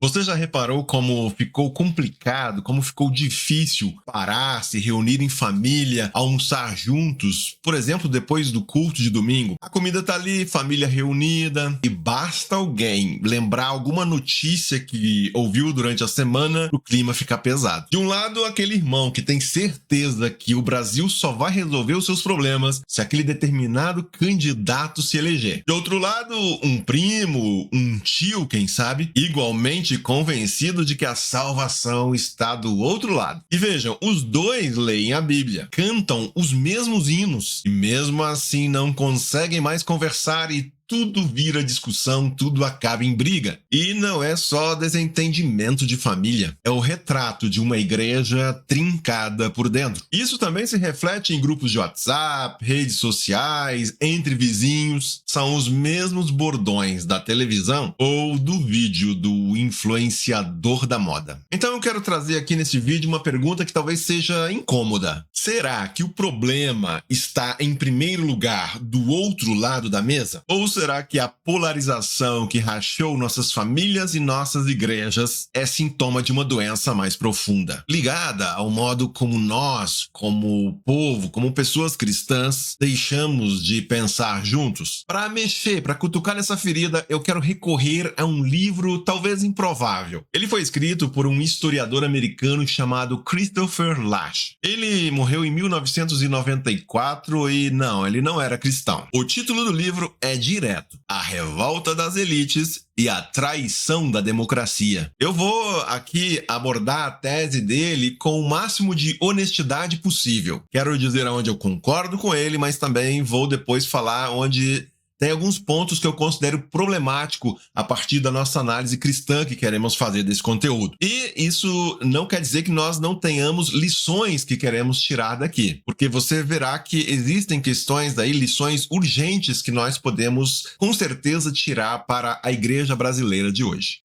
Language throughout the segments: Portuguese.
Você já reparou como ficou complicado, como ficou difícil parar, se reunir em família, almoçar juntos? Por exemplo, depois do culto de domingo, a comida tá ali, família reunida, e basta alguém lembrar alguma notícia que ouviu durante a semana, o clima fica pesado. De um lado, aquele irmão que tem certeza que o Brasil só vai resolver os seus problemas se aquele determinado candidato se eleger. De outro lado, um primo, um tio, quem sabe, igualmente convencido de que a salvação está do outro lado. E vejam, os dois leem a Bíblia, cantam os mesmos hinos e mesmo assim não conseguem mais conversar e tudo vira discussão, tudo acaba em briga. E não é só desentendimento de família, é o retrato de uma igreja trincada por dentro. Isso também se reflete em grupos de WhatsApp, redes sociais, entre vizinhos. São os mesmos bordões da televisão ou do vídeo do influenciador da moda. Então eu quero trazer aqui nesse vídeo uma pergunta que talvez seja incômoda. Será que o problema está em primeiro lugar do outro lado da mesa? Ou será que a polarização que rachou nossas famílias e nossas igrejas é sintoma de uma doença mais profunda, ligada ao modo como nós, como povo, como pessoas cristãs, deixamos de pensar juntos? Para mexer, para cutucar nessa ferida, eu quero recorrer a um livro talvez improvável. Ele foi escrito por um historiador americano chamado Christopher Lasch. Ele morreu em 1994 e não, ele não era cristão. O título do livro é direto: A Revolta das Elites e a Traição da Democracia. Eu vou aqui abordar a tese dele com o máximo de honestidade possível. Quero dizer onde eu concordo com ele, mas também vou depois falar onde tem alguns pontos que eu considero problemático a partir da nossa análise cristã que queremos fazer desse conteúdo. E isso não quer dizer que nós não tenhamos lições que queremos tirar daqui, porque você verá que existem questões daí, lições urgentes que nós podemos com certeza tirar para a igreja brasileira de hoje.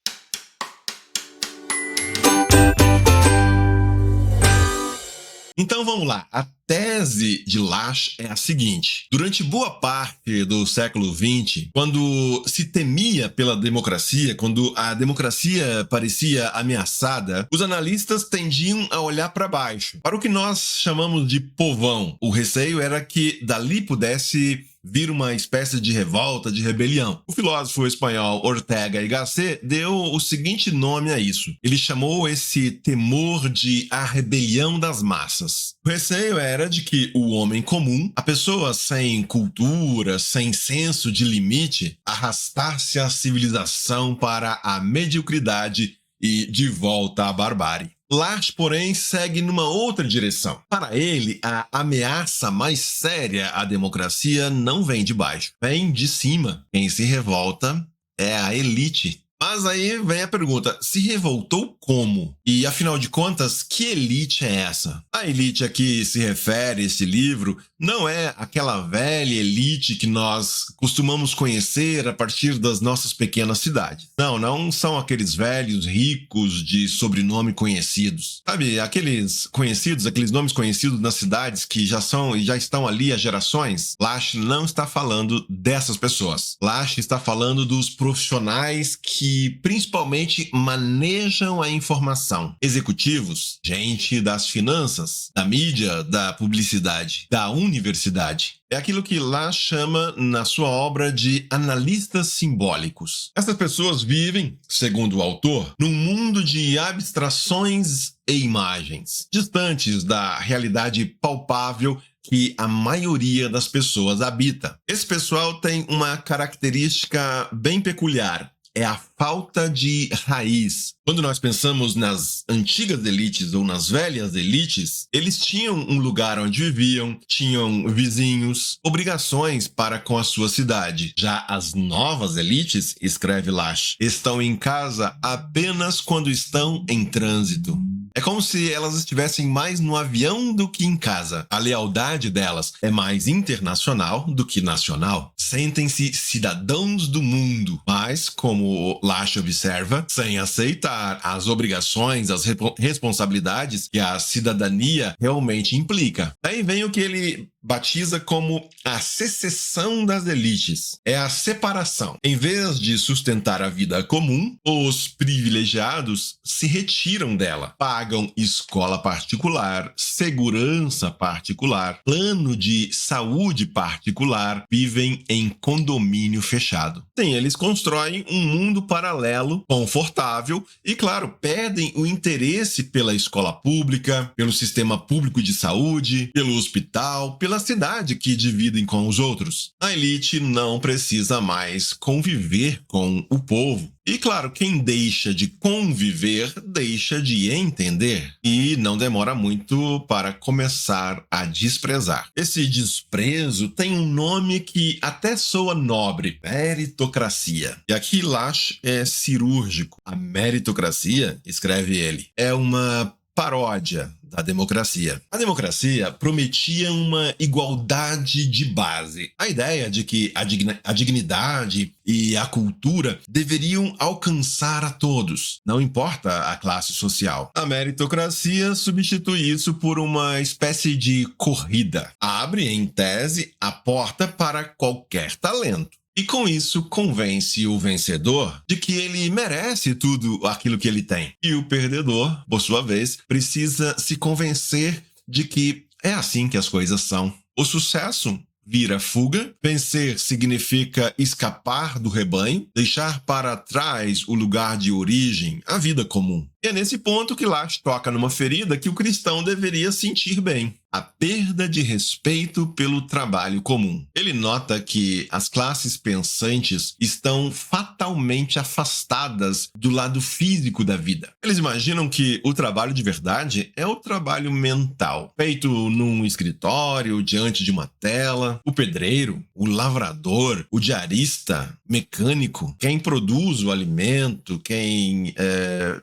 Então vamos lá, a tese de Lasch é a seguinte: durante boa parte do século XX, quando se temia pela democracia, quando a democracia parecia ameaçada, os analistas tendiam a olhar para baixo, para o que nós chamamos de povão. O receio era que dali pudesse vir uma espécie de revolta, de rebelião. O filósofo espanhol Ortega y Gasset deu o seguinte nome a isso. Ele chamou esse temor de a rebelião das massas. O receio era de que o homem comum, a pessoa sem cultura, sem senso de limite, arrastasse a civilização para a mediocridade e de volta à barbárie. Lasch, porém, segue numa outra direção. Para ele, a ameaça mais séria à democracia não vem de baixo, vem de cima. Quem se revolta é a elite. Mas aí vem a pergunta: se revoltou como? E afinal de contas, que elite é essa? A elite a que se refere esse livro não é aquela velha elite que nós costumamos conhecer a partir das nossas pequenas cidades. Não são aqueles velhos ricos de sobrenome conhecidos. Sabe, aqueles conhecidos, aqueles nomes conhecidos nas cidades que já estão ali há gerações? Lasch não está falando dessas pessoas. Lasch está falando dos profissionais que principalmente manejam a informação. Executivos, gente das finanças, da mídia, da publicidade, da universidade. É aquilo que Lasch chama na sua obra de analistas simbólicos. Essas pessoas vivem, segundo o autor, num mundo de abstrações e imagens, distantes da realidade palpável que a maioria das pessoas habita. Esse pessoal tem uma característica bem peculiar: é a falta de raiz. Quando nós pensamos nas antigas elites ou nas velhas elites, eles tinham um lugar onde viviam, tinham vizinhos, obrigações para com a sua cidade. Já as novas elites, escreve Lasch, estão em casa apenas quando estão em trânsito. É como se elas estivessem mais no avião do que em casa. A lealdade delas é mais internacional do que nacional. Sentem-se cidadãos do mundo, mas, como Lasch observa, sem aceitar as obrigações, as responsabilidades que a cidadania realmente implica. Aí vem o que ele batiza como a secessão das elites. É a separação. Em vez de sustentar a vida comum, os privilegiados se retiram dela. Pagam escola particular, segurança particular, plano de saúde particular, vivem em condomínio fechado. Sim, eles constroem um mundo paralelo, confortável e, claro, perdem o interesse pela escola pública, pelo sistema público de saúde, pelo hospital, pela cidade que dividem com os outros. A elite não precisa mais conviver com o povo. E, claro, quem deixa de conviver, deixa de entender. E não demora muito para começar a desprezar. Esse desprezo tem um nome que até soa nobre: meritocracia. E aqui Lasch é cirúrgico. A meritocracia, escreve ele, é uma paródia da democracia. A democracia prometia uma igualdade de base. A ideia de que a dignidade e a cultura deveriam alcançar a todos, não importa a classe social. A meritocracia substitui isso por uma espécie de corrida. Abre, em tese, a porta para qualquer talento. E com isso convence o vencedor de que ele merece tudo aquilo que ele tem. E o perdedor, por sua vez, precisa se convencer de que é assim que as coisas são. O sucesso vira fuga, vencer significa escapar do rebanho, deixar para trás o lugar de origem, a vida comum. E é nesse ponto que Lasch toca numa ferida que o cristão deveria sentir bem: a perda de respeito pelo trabalho comum. Ele nota que as classes pensantes estão fatalmente afastadas do lado físico da vida. Eles imaginam que o trabalho de verdade é o trabalho mental, feito num escritório, diante de uma tela. O pedreiro, o lavrador, o diarista, mecânico, quem produz o alimento, quem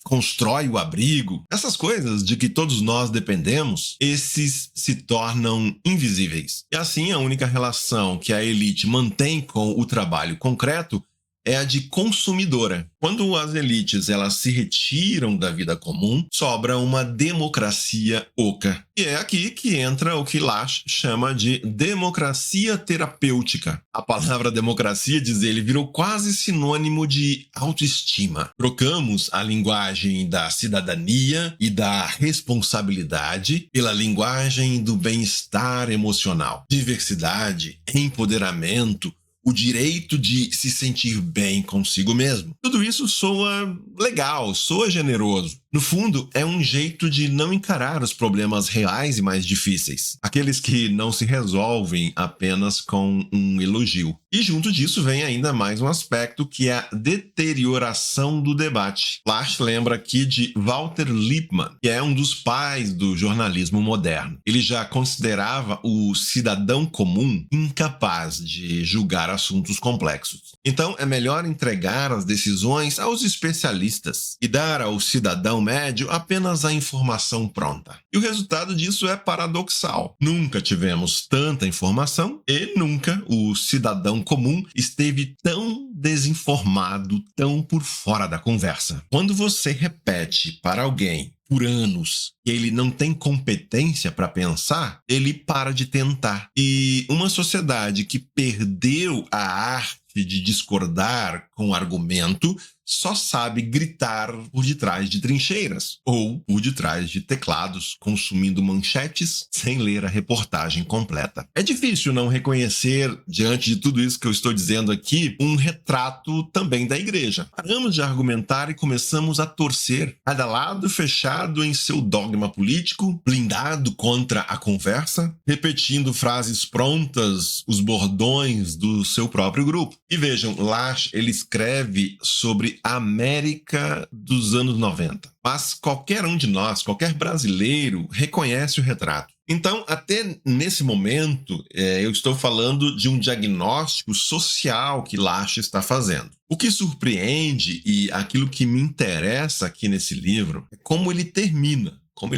constrói o abrigo, essas coisas de que todos nós dependemos, esses se tornam invisíveis. E assim, a única relação que a elite mantém com o trabalho concreto é a de consumidora. Quando as elites elas se retiram da vida comum, sobra uma democracia oca. E é aqui que entra o que Lasch chama de democracia terapêutica. A palavra democracia, diz ele, virou quase sinônimo de autoestima. Trocamos a linguagem da cidadania e da responsabilidade pela linguagem do bem-estar emocional. Diversidade, empoderamento, o direito de se sentir bem consigo mesmo. Tudo isso soa legal, soa generoso. No fundo, é um jeito de não encarar os problemas reais e mais difíceis. Aqueles que não se resolvem apenas com um elogio. E junto disso vem ainda mais um aspecto que é a deterioração do debate. Lasch lembra aqui de Walter Lippmann, que é um dos pais do jornalismo moderno. Ele já considerava o cidadão comum incapaz de julgar assuntos complexos. Então, é melhor entregar as decisões aos especialistas e dar ao cidadão médio apenas a informação pronta. E o resultado disso é paradoxal. Nunca tivemos tanta informação e nunca o cidadão comum esteve tão desinformado, tão por fora da conversa. Quando você repete para alguém por anos que ele não tem competência para pensar, ele para de tentar. E uma sociedade que perdeu a arte de discordar com argumento só sabe gritar por detrás de trincheiras ou por detrás de teclados, consumindo manchetes sem ler a reportagem completa. É difícil não reconhecer, diante de tudo isso que eu estou dizendo aqui, um retrato também da igreja. Paramos de argumentar e começamos a torcer, cada lado fechado em seu dogma político, blindado contra a conversa, repetindo frases prontas, os bordões do seu próprio grupo. E vejam, Lasch, ele escreve sobre a América dos anos 90. Mas qualquer um de nós, qualquer brasileiro, reconhece o retrato. Então, até nesse momento, eu estou falando de um diagnóstico social que Lasch está fazendo. O que surpreende e aquilo que me interessa aqui nesse livro é como ele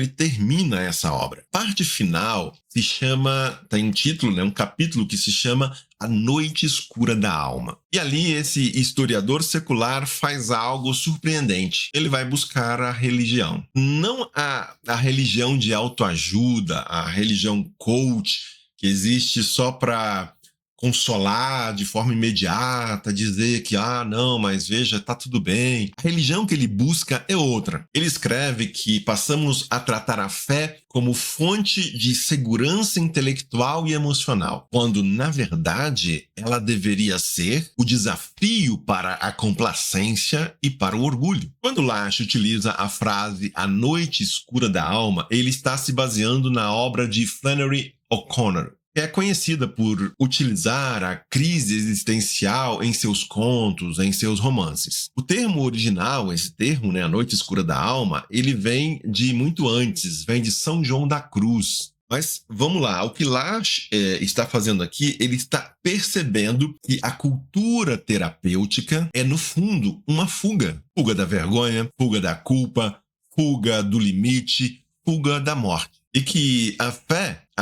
termina essa obra. A parte final se chama, tem um título, né, um capítulo que se chama A Noite Escura da Alma. E ali esse historiador secular faz algo surpreendente. Ele vai buscar a religião. Não a religião de autoajuda, a religião coach, que existe só para consolar de forma imediata, dizer que, não, mas veja, tá tudo bem. A religião que ele busca é outra. Ele escreve que passamos a tratar a fé como fonte de segurança intelectual e emocional, quando, na verdade, ela deveria ser o desafio para a complacência e para o orgulho. Quando Lasch utiliza a frase A Noite Escura da Alma, ele está se baseando na obra de Flannery O'Connor, que é conhecida por utilizar a crise existencial em seus contos, em seus romances. O termo original, esse termo, A Noite Escura da Alma, ele vem de muito antes, vem de São João da Cruz. Mas vamos lá, o que Lasch está fazendo aqui, ele está percebendo que a cultura terapêutica é, no fundo, uma fuga. Fuga da vergonha, fuga da culpa, fuga do limite, fuga da morte. E que a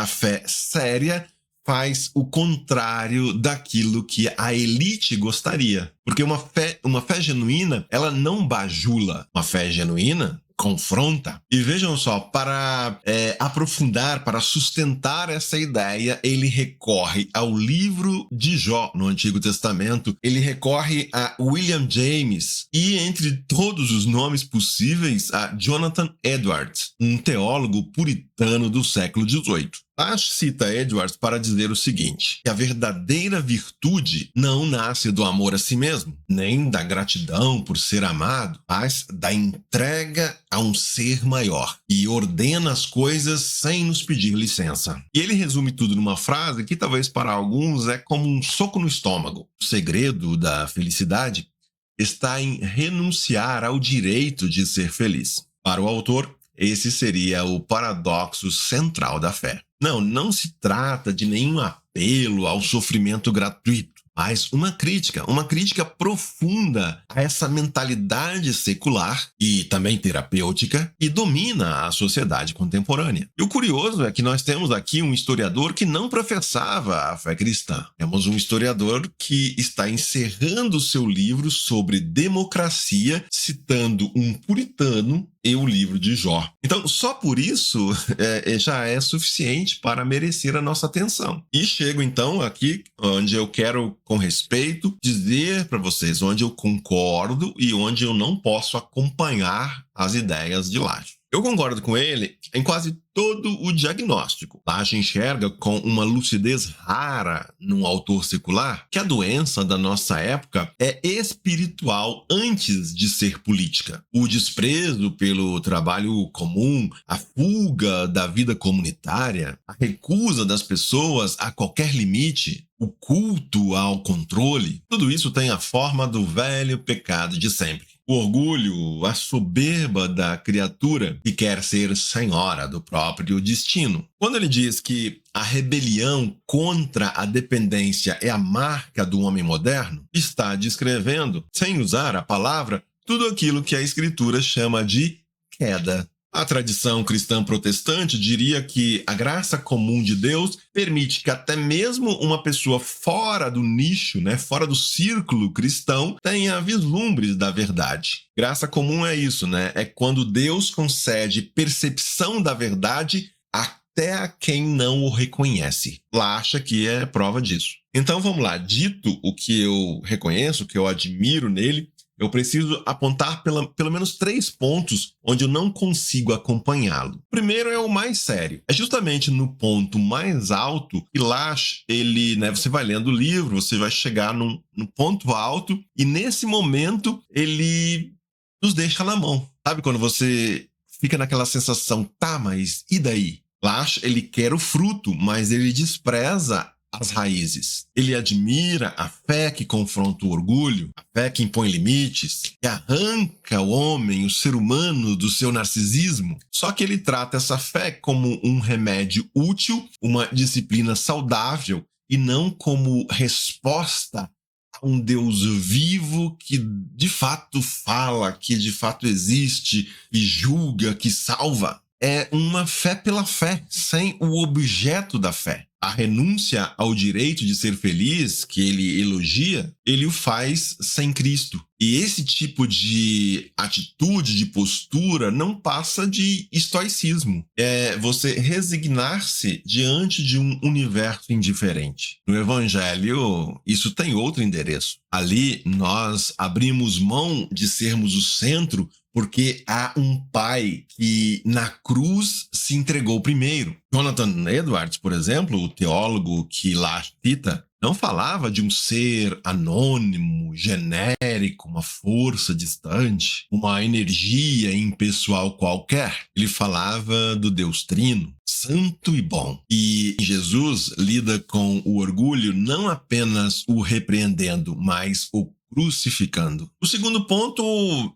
fé séria faz o contrário daquilo que a elite gostaria. Porque uma fé genuína, ela não bajula. Uma fé genuína confronta. E vejam só, para aprofundar, para sustentar essa ideia, ele recorre ao livro de Jó, no Antigo Testamento, ele recorre a William James e, entre todos os nomes possíveis, a Jonathan Edwards, um teólogo puritano do século XVIII. Lasch cita Edwards para dizer o seguinte, que a verdadeira virtude não nasce do amor a si mesmo, nem da gratidão por ser amado, mas da entrega a um ser maior, e ordena as coisas sem nos pedir licença. E ele resume tudo numa frase que talvez para alguns é como um soco no estômago. O segredo da felicidade está em renunciar ao direito de ser feliz. Para o autor, esse seria o paradoxo central da fé. Não se trata de nenhum apelo ao sofrimento gratuito, mas uma crítica profunda a essa mentalidade secular e também terapêutica que domina a sociedade contemporânea. E o curioso é que nós temos aqui um historiador que não professava a fé cristã. Temos um historiador que está encerrando seu livro sobre democracia, citando um puritano e o livro de Jó. Então, só por isso já é suficiente para merecer a nossa atenção. E chego então aqui onde eu quero, com respeito, dizer para vocês onde eu concordo e onde eu não posso acompanhar as ideias de Lasch. Eu concordo com ele em quase todo o diagnóstico. Lasch enxerga com uma lucidez rara num autor secular que a doença da nossa época é espiritual antes de ser política. O desprezo pelo trabalho comum, a fuga da vida comunitária, a recusa das pessoas a qualquer limite, o culto ao controle, tudo isso tem a forma do velho pecado de sempre. O orgulho, a soberba da criatura que quer ser senhora do próprio destino. Quando ele diz que a rebelião contra a dependência é a marca do homem moderno, está descrevendo, sem usar a palavra, tudo aquilo que a Escritura chama de queda. A tradição cristã protestante diria que a graça comum de Deus permite que até mesmo uma pessoa fora do nicho, fora do círculo cristão, tenha vislumbres da verdade. Graça comum é isso, é quando Deus concede percepção da verdade até a quem não o reconhece. Lasch que é prova disso. Então vamos lá, dito o que eu reconheço, o que eu admiro nele, eu preciso apontar pelo menos 3 pontos onde eu não consigo acompanhá-lo. O primeiro é o mais sério. É justamente no ponto mais alto que Lasch, você vai lendo o livro, você vai chegar no ponto alto e nesse momento ele nos deixa na mão. Sabe quando você fica naquela sensação, mas e daí? Lasch, ele quer o fruto, mas ele despreza as raízes. Ele admira a fé que confronta o orgulho, a fé que impõe limites, que arranca o homem, o ser humano, do seu narcisismo. Só que ele trata essa fé como um remédio útil, uma disciplina saudável, e não como resposta a um Deus vivo que de fato fala, que de fato existe, e julga, que salva. É uma fé pela fé, sem o objeto da fé. A renúncia ao direito de ser feliz, que ele elogia, ele o faz sem Cristo. E esse tipo de atitude, de postura, não passa de estoicismo. É você resignar-se diante de um universo indiferente. No Evangelho, isso tem outro endereço. Ali, nós abrimos mão de sermos o centro porque há um pai que na cruz se entregou primeiro. Jonathan Edwards, por exemplo, o teólogo que lá cita, não falava de um ser anônimo, genérico, uma força distante, uma energia impessoal qualquer. Ele falava do Deus Trino, santo e bom. E Jesus lida com o orgulho não apenas o repreendendo, mas o crucificando. O segundo ponto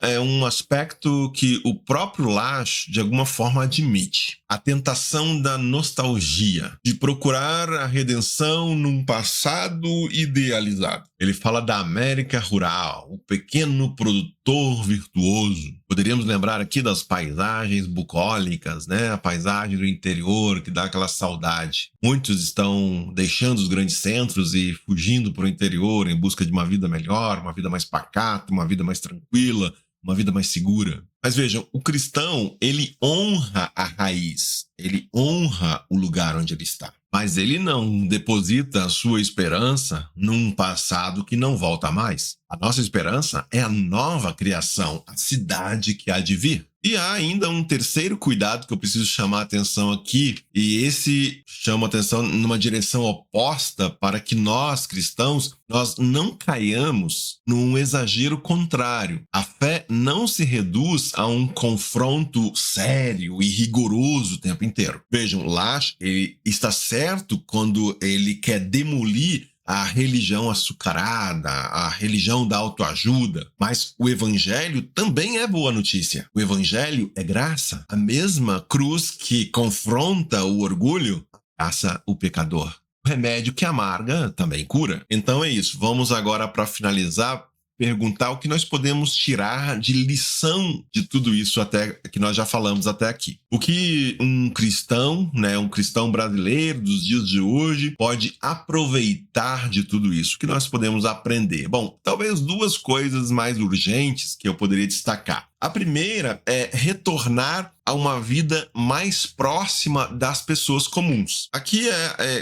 é um aspecto que o próprio Lasch, de alguma forma, admite. A tentação da nostalgia, de procurar a redenção num passado idealizado. Ele fala da América rural, o pequeno produtor virtuoso. Poderíamos lembrar aqui das paisagens bucólicas, né? A paisagem do interior que dá aquela saudade. Muitos estão deixando os grandes centros e fugindo para o interior em busca de uma vida melhor, uma vida mais pacata, uma vida mais tranquila, uma vida mais segura. Mas vejam, o cristão, ele honra a raiz, ele honra o lugar onde ele está. Mas ele não deposita a sua esperança num passado que não volta mais. A nossa esperança é a nova criação, a cidade que há de vir. E há ainda um terceiro cuidado que eu preciso chamar a atenção aqui, e esse chama a atenção numa direção oposta para que nós, cristãos, nós não caiamos num exagero contrário. A fé não se reduz a um confronto sério e rigoroso o tempo inteiro. Vejam, Lasch, ele está certo quando ele quer demolir a religião açucarada, a religião da autoajuda. Mas o evangelho também é boa notícia. O evangelho é graça. A mesma cruz que confronta o orgulho, abraça o pecador. O remédio que amarga também cura. Então é isso. Vamos agora, para finalizar, perguntar o que nós podemos tirar de lição de tudo isso até que nós já falamos até aqui. O que um cristão, um cristão brasileiro dos dias de hoje pode aproveitar de tudo isso? O que nós podemos aprender? Bom, talvez duas coisas mais urgentes que eu poderia destacar. A primeira é retornar a uma vida mais próxima das pessoas comuns. Aqui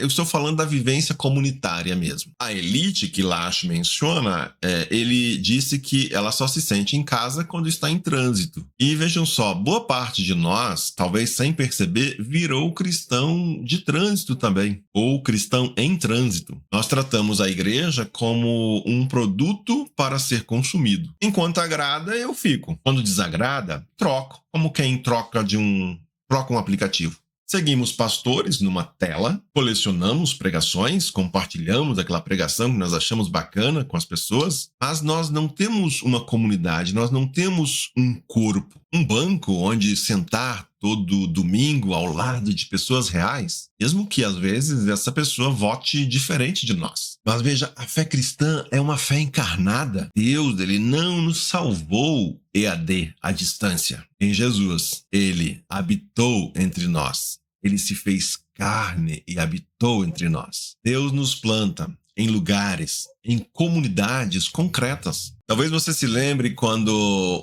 eu estou falando da vivência comunitária mesmo. A elite que Lasch menciona, ele disse que ela só se sente em casa quando está em trânsito. E vejam só, boa parte de nós, talvez sem perceber, virou cristão de trânsito também, ou cristão em trânsito. Nós tratamos a igreja como um produto para ser consumido. Enquanto agrada, eu fico. Quando desagrada, troco, como quem troca um aplicativo. Seguimos pastores numa tela, colecionamos pregações, compartilhamos aquela pregação que nós achamos bacana com as pessoas, mas nós não temos uma comunidade, nós não temos um corpo, um banco onde sentar todo domingo ao lado de pessoas reais, mesmo que às vezes essa pessoa vote diferente de nós. Mas veja, a fé cristã é uma fé encarnada. Deus, ele não nos salvou EAD, à distância. Em Jesus, ele habitou entre nós. Ele se fez carne e habitou entre nós. Deus nos planta em lugares, em comunidades concretas. Talvez você se lembre quando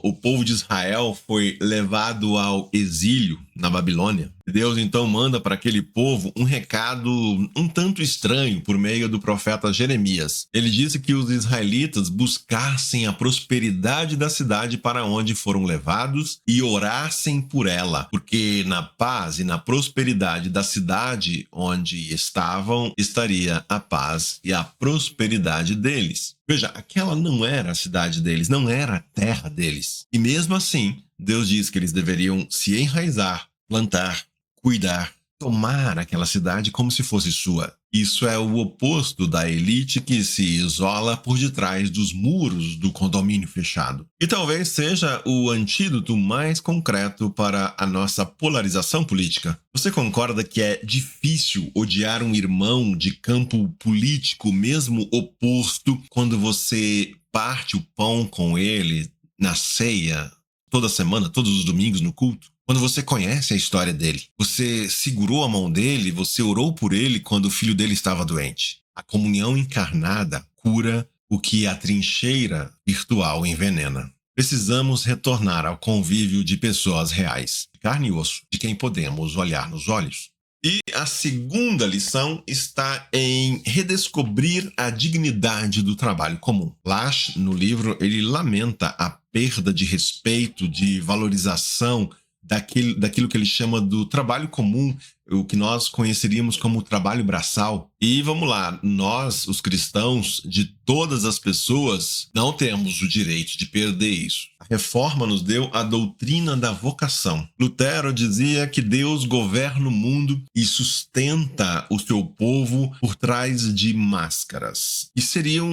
o povo de Israel foi levado ao exílio na Babilônia. Deus então manda para aquele povo um recado um tanto estranho por meio do profeta Jeremias. Ele disse que os israelitas buscassem a prosperidade da cidade para onde foram levados e orassem por ela, porque na paz e na prosperidade da cidade onde estavam estaria a paz e a prosperidade deles. Veja, aquela não era a cidade deles, não era a terra deles. E mesmo assim, Deus diz que eles deveriam se enraizar, plantar, cuidar tomar aquela cidade como se fosse sua. Isso é o oposto da elite que se isola por detrás dos muros do condomínio fechado. E talvez seja o antídoto mais concreto para a nossa polarização política. Você concorda que é difícil odiar um irmão de campo político, mesmo oposto, quando você parte o pão com ele na ceia, toda semana, todos os domingos no culto? Quando você conhece a história dele, você segurou a mão dele, você orou por ele quando o filho dele estava doente. A comunhão encarnada cura o que a trincheira virtual envenena. Precisamos retornar ao convívio de pessoas reais, de carne e osso, de quem podemos olhar nos olhos. E a segunda lição está em redescobrir a dignidade do trabalho comum. Lasch, no livro, ele lamenta a perda de respeito, de valorização daquilo que ele chama do trabalho comum, o que nós conheceríamos como trabalho braçal. E vamos lá, nós, os cristãos, de todas as pessoas, não temos o direito de perder isso. A reforma nos deu a doutrina da vocação. Lutero dizia que Deus governa o mundo e sustenta o seu povo por trás de máscaras. E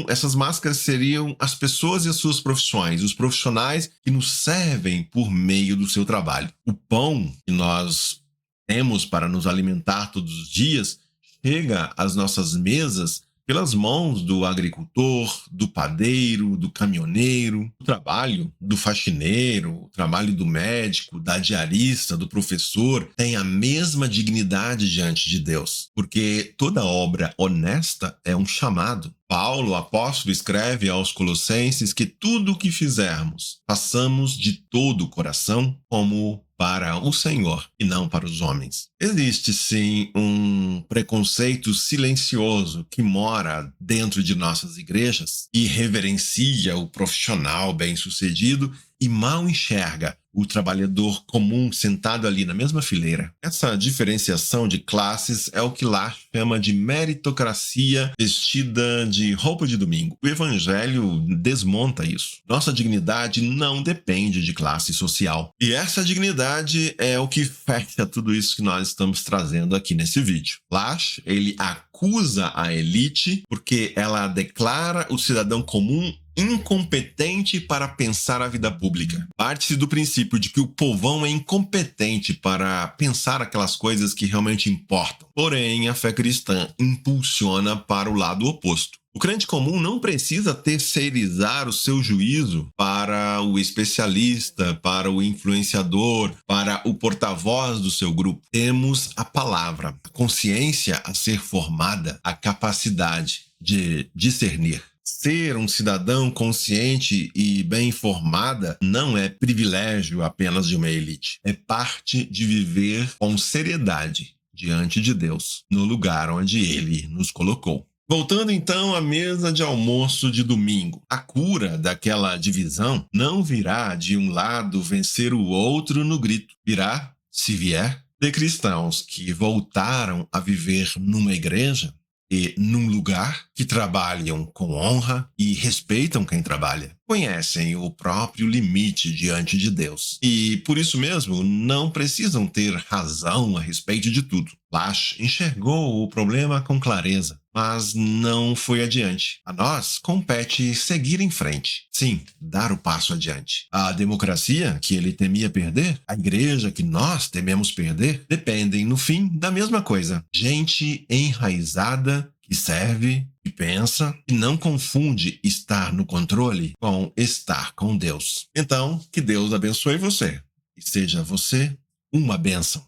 essas máscaras seriam as pessoas e as suas profissões, os profissionais que nos servem por meio do seu trabalho. O pão que nós temos para nos alimentar todos os dias chega às nossas mesas pelas mãos do agricultor, do padeiro, do caminhoneiro. O trabalho do faxineiro, o trabalho do médico, da diarista, do professor tem a mesma dignidade diante de Deus, porque toda obra honesta é um chamado. Paulo, apóstolo, escreve aos Colossenses que tudo o que fizermos, façamos de todo o coração como para o Senhor e não para os homens. Existe sim um preconceito silencioso que mora dentro de nossas igrejas e reverencia o profissional bem-sucedido e mal enxerga o trabalhador comum sentado ali na mesma fileira. Essa diferenciação de classes é o que Lasch chama de meritocracia vestida de roupa de domingo. O Evangelho desmonta isso. Nossa dignidade não depende de classe social. E essa dignidade é o que fecha tudo isso que nós estamos trazendo aqui nesse vídeo. Lasch, ele acusa a elite porque ela declara o cidadão comum incompetente para pensar a vida pública. Parte-se do princípio de que o povão é incompetente para pensar aquelas coisas que realmente importam. Porém, a fé cristã impulsiona para o lado oposto. O crente comum não precisa terceirizar o seu juízo para o especialista, para o influenciador, para o porta-voz do seu grupo. Temos a palavra, a consciência a ser formada, a capacidade de discernir. Ser um cidadão consciente e bem informada não é privilégio apenas de uma elite. É parte de viver com seriedade diante de Deus, no lugar onde Ele nos colocou. Voltando então à mesa de almoço de domingo. A cura daquela divisão não virá de um lado vencer o outro no grito. Virá, se vier, de cristãos que voltaram a viver numa igreja e num lugar que trabalham com honra e respeitam quem trabalha. Conhecem o próprio limite diante de Deus. E, por isso mesmo, não precisam ter razão a respeito de tudo. Lasch enxergou o problema com clareza, mas não foi adiante. A nós compete seguir em frente. Sim, dar o passo adiante. A democracia que ele temia perder, a igreja que nós tememos perder, dependem, no fim, da mesma coisa. Gente enraizada que serve, que pensa, e não confunde estar no controle com estar com Deus. Então, que Deus abençoe você e seja você uma bênção.